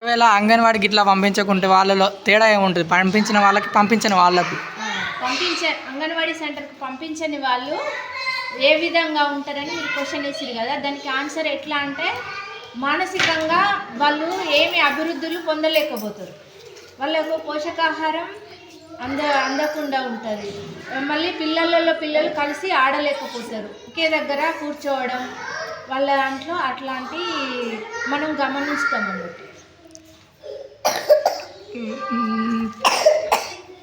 ఒకవేళ అంగన్వాడికి ఇట్లా పంపించకుంటే వాళ్ళలో తేడా ఏముంటుంది, పంపించిన వాళ్ళకి పంపించని వాళ్ళకు? అంగన్వాడీ సెంటర్కి పంపించని వాళ్ళు ఏ విధంగా ఉంటారని మీరు క్వశ్చన్ వేసారు కదా, దానికి ఆన్సర్ ఎట్లా అంటే మానసికంగా వాళ్ళు ఏమి అభివృద్ధులు పొందలేకపోతారు, వాళ్ళకు పోషకాహారం అందకుండా ఉంటుంది, మళ్ళీ పిల్లలు కలిసి ఆడలేకపోతారు, ఒకే దగ్గర కూర్చోవడం వాళ్ళ దాంట్లో అట్లాంటి మనం గమనిస్తాం అన్నట్టు.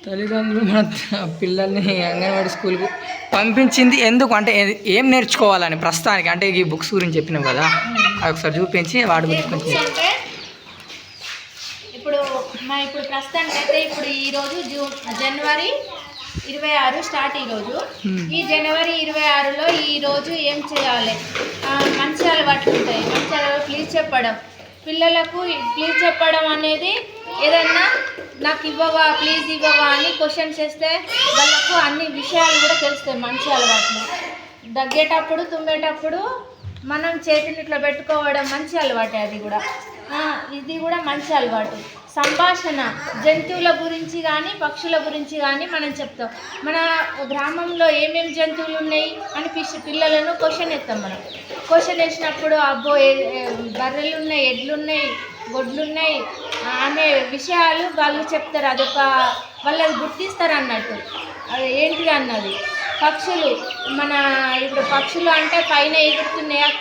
తల్లిదండ్రులు మన పిల్లల్ని అంగన్వాడీ స్కూల్కు పంపించింది ఎందుకు అంటే ఏం నేర్చుకోవాలని ప్రస్తుతానికి? అంటే ఈ బుక్స్ గురించి చెప్పినాం కదా, అది ఒకసారి చూపించి వాటి గురించి. అంటే ఇప్పుడు ప్రస్తుతానికి అయితే ఇప్పుడు ఈరోజు జనవరి 26 స్టార్ట్. ఈ జనవరి 26లో ఈరోజు ఏం చేయాలి, మంచి అలవాట్లు ఉంటాయి, మంచి అలవాట్లు ప్లీజ్ చెప్పడం, పిల్లలకు ప్లీజ్ చెప్పడం అనేది ఏదన్నా నాకు ఇవ్వవా ప్లీజ్ ఇవ్వవా అని క్వశ్చన్స్ చేస్తే వాళ్ళకు అన్ని విషయాలు కూడా తెలుస్తాయి. మంచి అలవాట్లు దగ్గేటప్పుడు తుమ్మేటప్పుడు మనం చేతిని ఇట్లా పెట్టుకోవడం మంచి అలవాటే, ఇది కూడా మంచి అలవాటు. సంభాషణ జంతువుల గురించి కానీ పక్షుల గురించి కానీ మనం చెప్తాం, మన గ్రామంలో ఏమేమి జంతువులు ఉన్నాయి అని పిల్లలను క్వశ్చన్ వేస్తాం. మనం క్వశ్చన్ వేసినప్పుడు అబ్బో బర్రెలు ఉన్నాయి, ఎడ్లు ఉన్నాయి, గొడ్లు ఉన్నాయి అనే విషయాలు వాళ్ళు చెప్తారు, అదొక వాళ్ళు గుర్తిస్తారు అన్నట్టు అది ఏంటి అన్నది. పక్షులు ఇప్పుడు పక్షులు అంటే పైన ఎగురుతున్నాయా